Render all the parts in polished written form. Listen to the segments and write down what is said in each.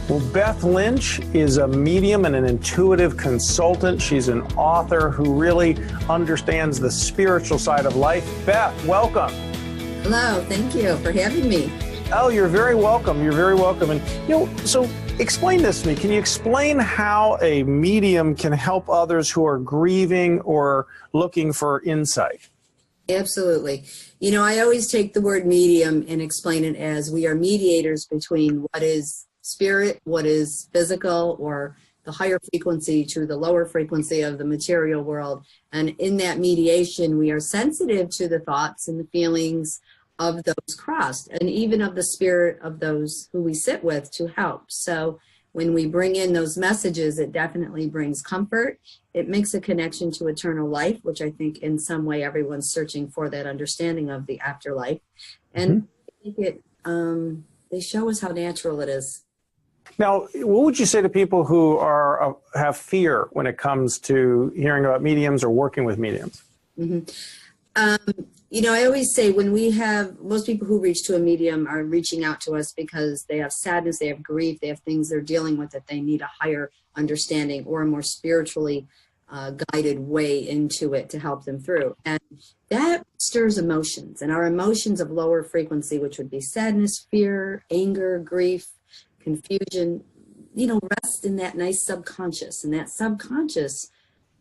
Well, Beth Lynch is a medium and an intuitive consultant. She's an author who really understands the spiritual side of life. Beth, welcome. Hello, thank you for having me. Oh, you're very welcome. You're very welcome. And, so explain this to me. Can you explain how a medium can help others who are grieving or looking for insight? Absolutely. I always take the word medium and explain it as we are mediators between what is spirit, what is physical, or the higher frequency to the lower frequency of the material world. And in that mediation, we are sensitive to the thoughts and the feelings of those crossed, and even of the spirit of those who we sit with to help. So when we bring in those messages, it definitely brings comfort. It makes a connection to eternal life, which I think in some way everyone's searching for that understanding of the afterlife. And I think they show us how natural it is. Now, what would you say to people who have fear when it comes to hearing about mediums or working with mediums? I always say most people who reach to a medium are reaching out to us because they have sadness, they have grief, they have things they're dealing with that they need a higher understanding or a more spiritually guided way into it to help them through. And that stirs emotions, and our emotions of lower frequency, which would be sadness, fear, anger, grief, confusion, rest in that nice subconscious. And that subconscious,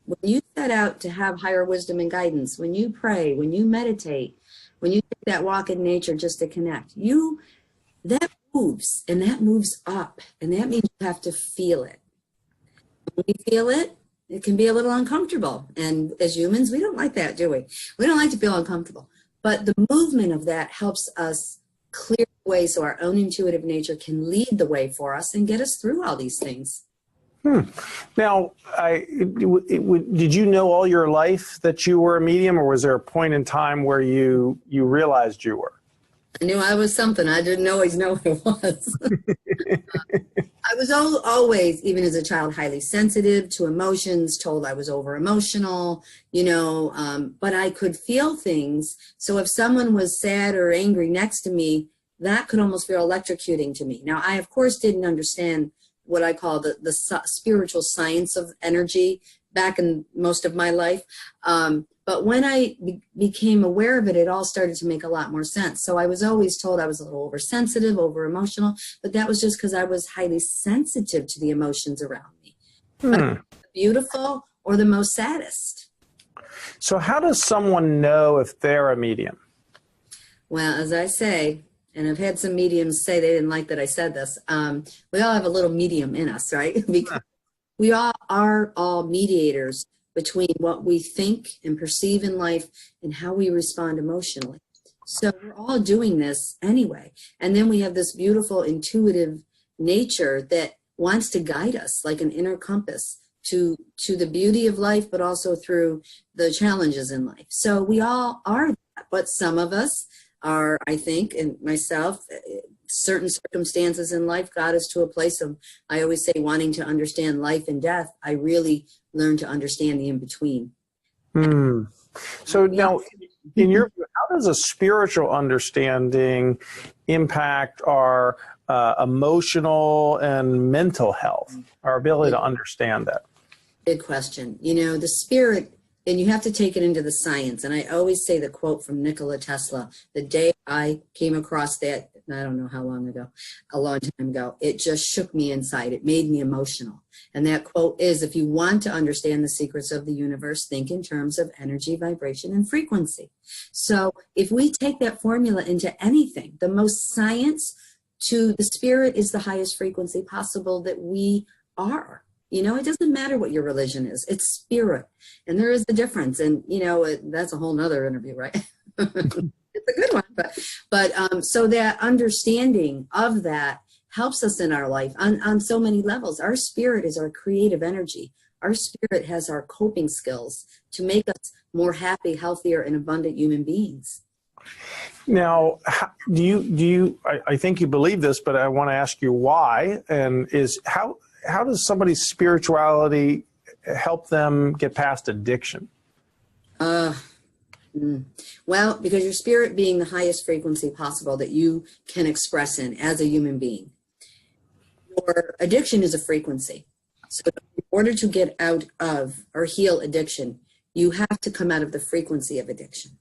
when you set out to have higher wisdom and guidance, when you pray, when you meditate, when you take that walk in nature just to connect, that moves, and that moves up, and that means you have to feel it. When we feel it, it can be a little uncomfortable. And as humans, we don't like that, do we? We don't like to feel uncomfortable. But the movement of that helps us clear the way so our own intuitive nature can lead the way for us and get us through all these things. Now, did you know all your life that you were a medium, or was there a point in time where you realized you were? I knew I was something. I didn't always know what it was. I was always, even as a child, highly sensitive to emotions, told I was over emotional, but I could feel things. So if someone was sad or angry next to me, that could almost feel electrocuting to me. Now, I, of course, didn't understand what I call the spiritual science of energy back in most of my life. But when I became aware of it, it all started to make a lot more sense. So I was always told I was a little oversensitive, over-emotional, but that was just because I was highly sensitive to the emotions around me. But beautiful or the most saddest. So how does someone know if they're a medium? Well, as I say, and I've had some mediums say they didn't like that I said this, we all have a little medium in us, right? Because we all are all mediators between what we think and perceive in life and how we respond emotionally. So we're all doing this anyway. And then we have this beautiful intuitive nature that wants to guide us like an inner compass to the beauty of life, but also through the challenges in life. So we all are that, but some of us are, I think, and myself, certain circumstances in life got us to a place of, I always say, wanting to understand life and death. I really learned to understand the in-between. So now, in your view, how does a spiritual understanding impact our emotional and mental health, our ability to understand that? Good question. The spirit, and you have to take it into the science. And I always say the quote from Nikola Tesla, the day I came across that, I don't know how long ago, a long time ago, it just shook me inside. It made me emotional. And that quote is, if you want to understand the secrets of the universe, think in terms of energy, vibration, and frequency. So if we take that formula into anything, the most science to the spirit is the highest frequency possible that we are. It doesn't matter what your religion is. It's spirit. And there is a difference. And, that's a whole nother interview, right? It's a good one. But so that understanding of that helps us in our life on so many levels. Our spirit is our creative energy. Our spirit has our coping skills to make us more happy, healthier, and abundant human beings. Now, I think you believe this, but I want to ask you why, and how does somebody's spirituality help them get past addiction? Well, because your spirit being the highest frequency possible that you can express in as a human being. or addiction is a frequency. So in order to get out of or heal addiction, you have to come out of the frequency of addiction.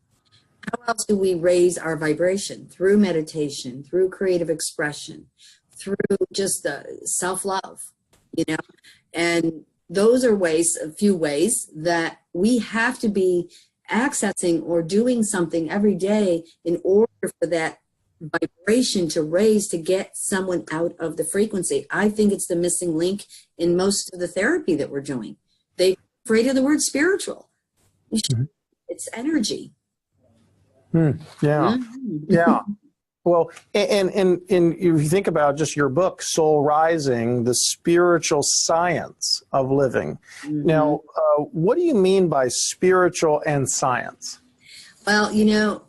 How else do we raise our vibration? Through meditation, through creative expression, through just self-love, you know? And those are ways, a few ways that we have to be accessing or doing something every day in order for that vibration to raise, to get someone out of the frequency. I think it's the missing link in most of the therapy that we're doing. They're afraid of the word spiritual. It's energy. Yeah. Yeah. Well, and if you think about just your book, Soul Rising, the spiritual science of living. Now, what do you mean by spiritual and science? Well, you know,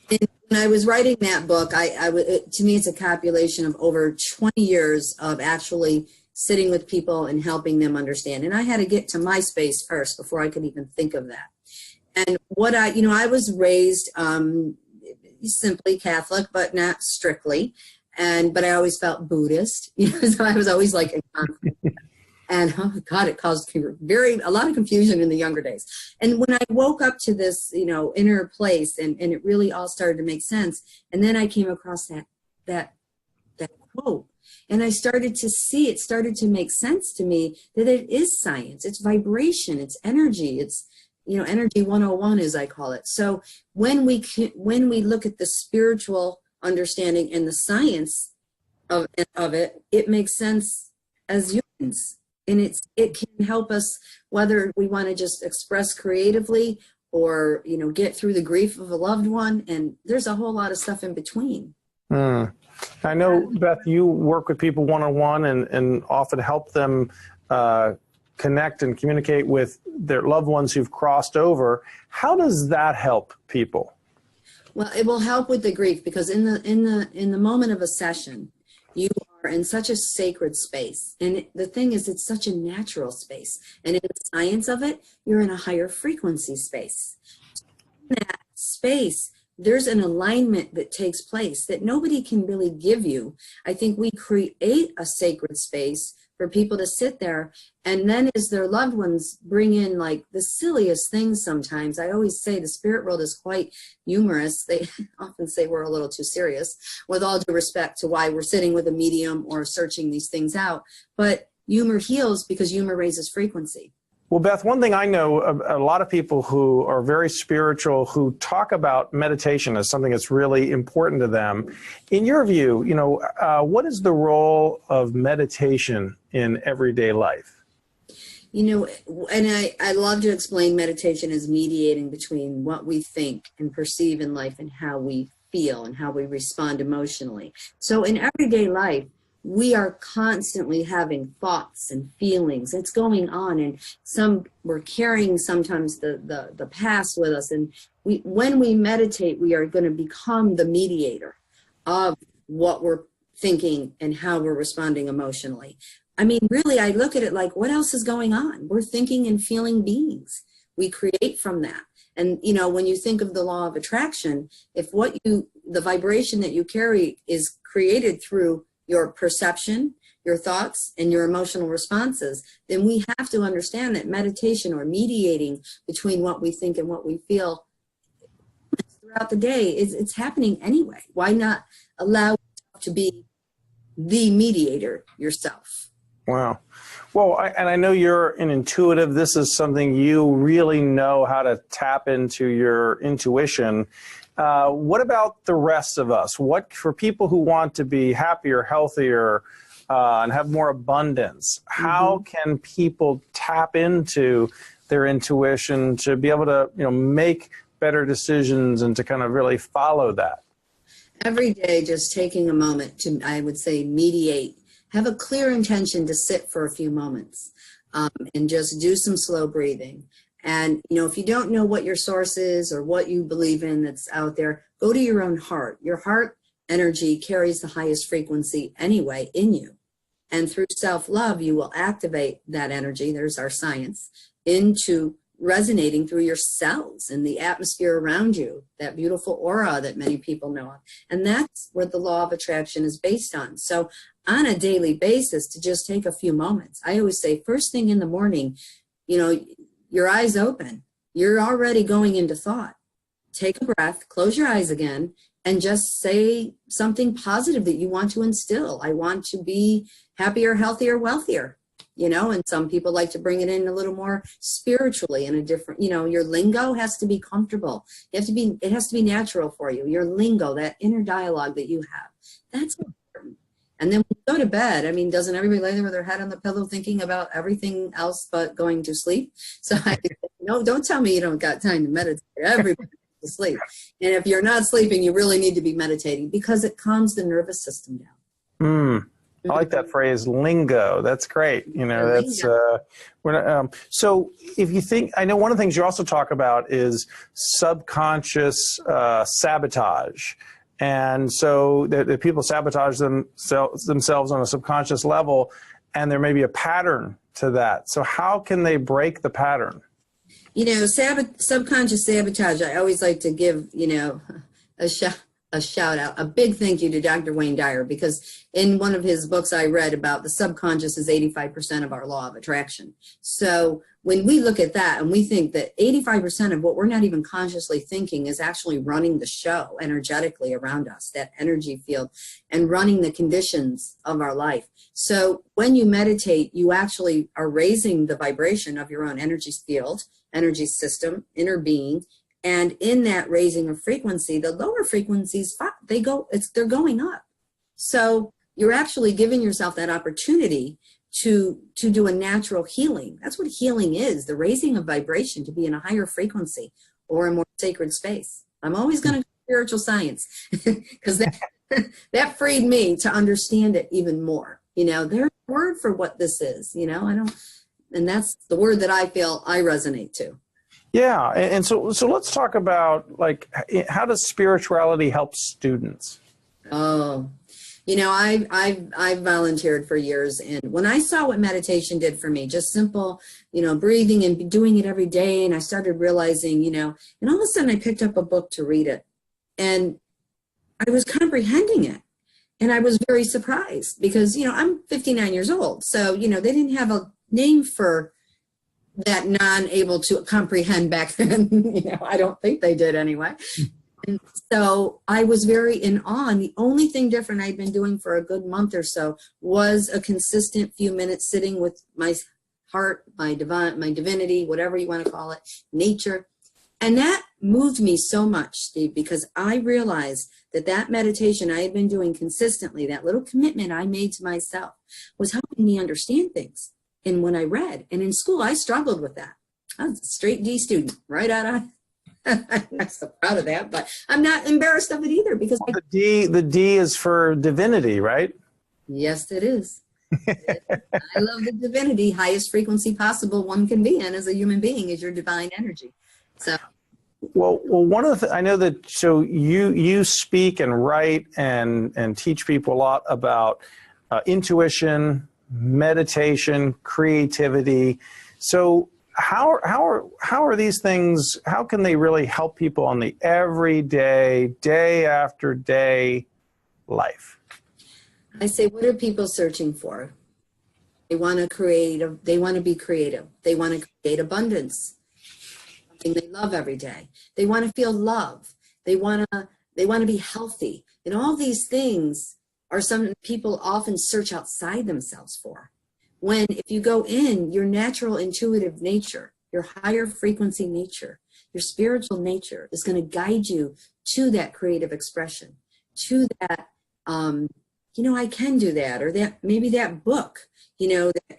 when I was writing that book, to me, it's a copulation of over 20 years of actually sitting with people and helping them understand. And I had to get to my space first before I could even think of that. And what I was raised simply Catholic, but not strictly. But I always felt Buddhist, so I was always like in conflict. And oh God, it caused a lot of confusion in the younger days. And when I woke up to this, inner place, and it really all started to make sense. And then I came across that quote, and I started to see, it started to make sense to me that it is science. It's vibration. It's energy. It's, energy 101, as I call it. So when we look at the spiritual understanding and the science of it, it makes sense as humans. And it can help us, whether we want to just express creatively or, get through the grief of a loved one. And there's a whole lot of stuff in between. I know, Beth, you work with people one-on-one and often help them connect and communicate with their loved ones who've crossed over. How does that help people? Well, it will help with the grief, because in the moment of a session, you are in such a sacred space. And the thing is, it's such a natural space. And in the science of it, you're in a higher frequency space. In that space, there's an alignment that takes place that nobody can really give you. I think we create a sacred space for people to sit there, and then as their loved ones bring in like the silliest things sometimes. I always say the spirit world is quite humorous. They often say we're a little too serious, with all due respect to why we're sitting with a medium or searching these things out. But humor heals because humor raises frequency. Well, Beth, one thing I know, a lot of people who are very spiritual who talk about meditation as something that's really important to them. In your view, what is the role of meditation in everyday life? And I love to explain meditation as mediating between what we think and perceive in life and how we feel and how we respond emotionally. So in everyday life, we are constantly having thoughts and feelings. It's going on, and we're carrying sometimes the past with us. And when we meditate, we are going to become the mediator of what we're thinking and how we're responding emotionally. I mean, really, I look at it like, what else is going on? We're thinking and feeling beings. We create from that. And, when you think of the law of attraction, if the vibration that you carry is created through your perception, your thoughts, and your emotional responses, then we have to understand that meditation, or mediating between what we think and what we feel throughout the day, it's happening anyway. Why not allow yourself to be the mediator yourself? Wow. Well, I know you're an intuitive. This is something you really know how to tap into your intuition. What about the rest of us? What for people who want to be happier, healthier, and have more abundance? How can people tap into their intuition to be able to, make better decisions and to kind of really follow that? Every day, just taking a moment to, I would say, mediate. Have a clear intention to sit for a few moments and just do some slow breathing. And, if you don't know what your source is or what you believe in that's out there, go to your own heart. Your heart energy carries the highest frequency anyway in you. And through self-love, you will activate that energy, there's our science, into resonating through your cells and the atmosphere around you, that beautiful aura that many people know of. And that's what the law of attraction is based on. So on a daily basis to just take a few moments. I always say first thing in the morning, you know, your eyes open, you're already going into thought. Take a breath, close your eyes again, and just say something positive that you want to instill. I want to be happier, healthier, wealthier, you know, and some people like to bring it in a little more spiritually in a different, you know, your lingo has to be comfortable. It has to be natural for you. Your lingo, that inner dialogue that you have, that's important. And then when you go to bed, I mean, doesn't everybody lay there with their head on the pillow thinking about everything else but going to sleep? So no, don't tell me you don't got time to meditate. Everybody to sleep. And if you're not sleeping, you really need to be meditating because it calms the nervous system down. I like that phrase, lingo. That's great. You know, that's so if you think, I know one of the things you also talk about is subconscious sabotage. And so that people sabotage themselves on a subconscious level, and there may be a pattern to that. So how can they break the pattern? You know, subconscious sabotage, I always like to give, you know, a shout out, a big thank you to Dr. Wayne Dyer, because in one of his books I read about the subconscious is 85% of our law of attraction. So when we look at that and we think that 85% of what we're not even consciously thinking is actually running the show energetically around us, that energy field, and running the conditions of our life. So when you meditate, you actually are raising the vibration of your own energy field, energy system, inner being, and in that raising of frequency, the lower frequencies, they're going up. So you're actually giving yourself that opportunity to do a natural healing. That's what healing is, the raising of vibration to be in a higher frequency or a more sacred space. I'm always going to go spiritual science because that freed me to understand it even more. You know, there's a word for what this is, you know, and that's the word that I feel I resonate to. Yeah, and so let's talk about, like, how does spirituality help students? Oh, you know, I've volunteered for years, and when I saw what meditation did for me, just simple, you know, breathing and doing it every day, and I started realizing, you know, and all of a sudden I picked up a book to read it, and I was comprehending it, and I was very surprised because, you know, I'm 59 years old, so, you know, they didn't have a name for that non-able to comprehend back then. You know, I don't think they did anyway. And so I was very in awe. And the only thing different I'd been doing for a good month or so was a consistent few minutes sitting with my heart, my divinity, whatever you want to call it, nature. And that moved me so much, Steve, because I realized that meditation I had been doing consistently, that little commitment I made to myself, was helping me understand things. And when I read, and in school, I struggled with that. I was a straight D student, right out of. I'm not so proud of that, but I'm not embarrassed of it either because the D is for divinity, right? Yes, it is. I love the divinity, highest frequency possible one can be in as a human being is your divine energy. So. Well, one of the I know that. So you speak and write and teach people a lot about intuition, meditation, creativity. So how are these things, how can they really help people on the everyday, day after day life? I say, what are people searching for? They want to they want to be creative. They want to create abundance, something they love every day. They want to feel love. They want to be healthy. And all these things are something people often search outside themselves for. When if you go in, your natural intuitive nature, your higher frequency nature, your spiritual nature is going to guide you to that creative expression, to that, you know, I can do that, or that maybe that book, you know, that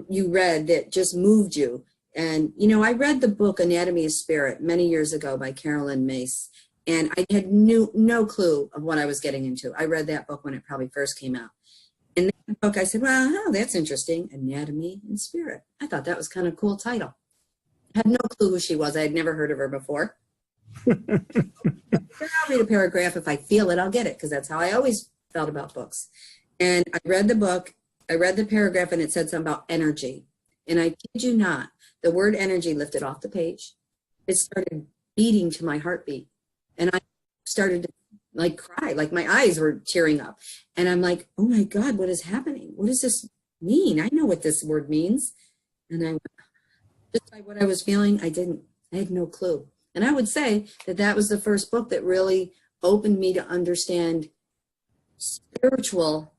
you read that just moved you. And, you know, I read the book Anatomy of Spirit many years ago by Carolyn Mace. And I had no clue of what I was getting into. I read that book when it probably first came out. In that book, I said, well, oh, that's interesting. Anatomy and Spirit. I thought that was kind of a cool title. I had no clue who she was. I had never heard of her before. I'll read a paragraph. If I feel it, I'll get it, because that's how I always felt about books. And I read the book. I read the paragraph, and it said something about energy. And I kid you not, the word energy lifted off the page. It started beating to my heartbeat. And I started to like cry, like my eyes were tearing up. And I'm like, oh my God, what is happening? What does this mean? I know what this word means. And I, just by what I was feeling, I had no clue. And I would say that that was the first book that really opened me to understand spiritual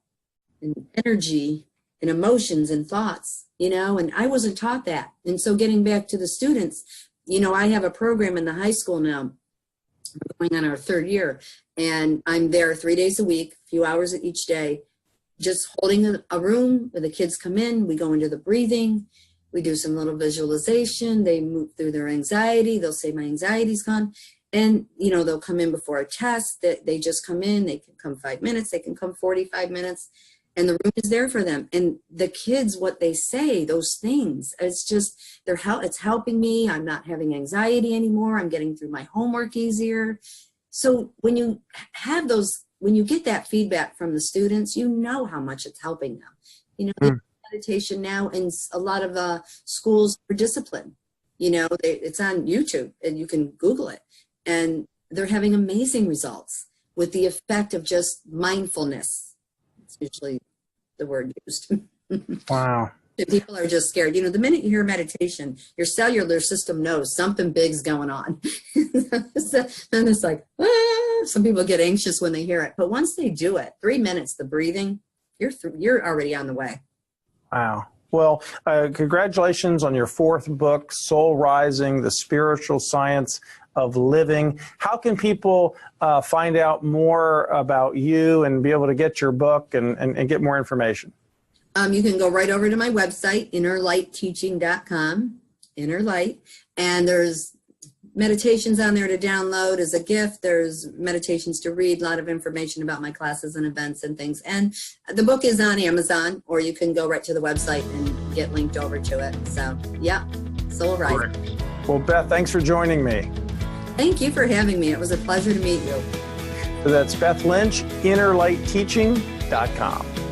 and energy and emotions and thoughts, you know, and I wasn't taught that. And so getting back to the students, you know, I have a program in the high school now. We're going on our 3rd year, and I'm there 3 days a week, a few hours each day, just holding a room where the kids come in. We go into the breathing. We do some little visualization. They move through their anxiety. They'll say, my anxiety's gone. And, you know, they'll come in before a test. They just come in. They can come 5 minutes. They can come 45 minutes. And the room is there for them. And the kids, what they say, those things, it's just, it's helping me. I'm not having anxiety anymore. I'm getting through my homework easier. So when you have those, when you get that feedback from the students, you know how much it's helping them. You know, meditation now in a lot of schools for discipline. You know, it's on YouTube and you can Google it. And they're having amazing results with the effect of just mindfulness. It's usually the word used. Wow. People are just scared. You know, the minute you hear meditation, your cellular system knows something big's going on. So, then it's like, some people get anxious when they hear it. But once they do it, 3 minutes, the breathing, you're already on the way. Wow. Well, congratulations on your 4th book, Soul Rising, The Spiritual Science of Living. How can people find out more about you and be able to get your book and get more information? You can go right over to my website, innerlightteaching.com, Inner Light, and there's meditations on there to download as a gift. There's meditations to read, a lot of information about my classes and events and things. And the book is on Amazon, or you can go right to the website and get linked over to it. So, yeah, Soul Rising. Great. Well, Beth, thanks for joining me. Thank you for having me. It was a pleasure to meet you. So that's Beth Lynch, innerlightteaching.com.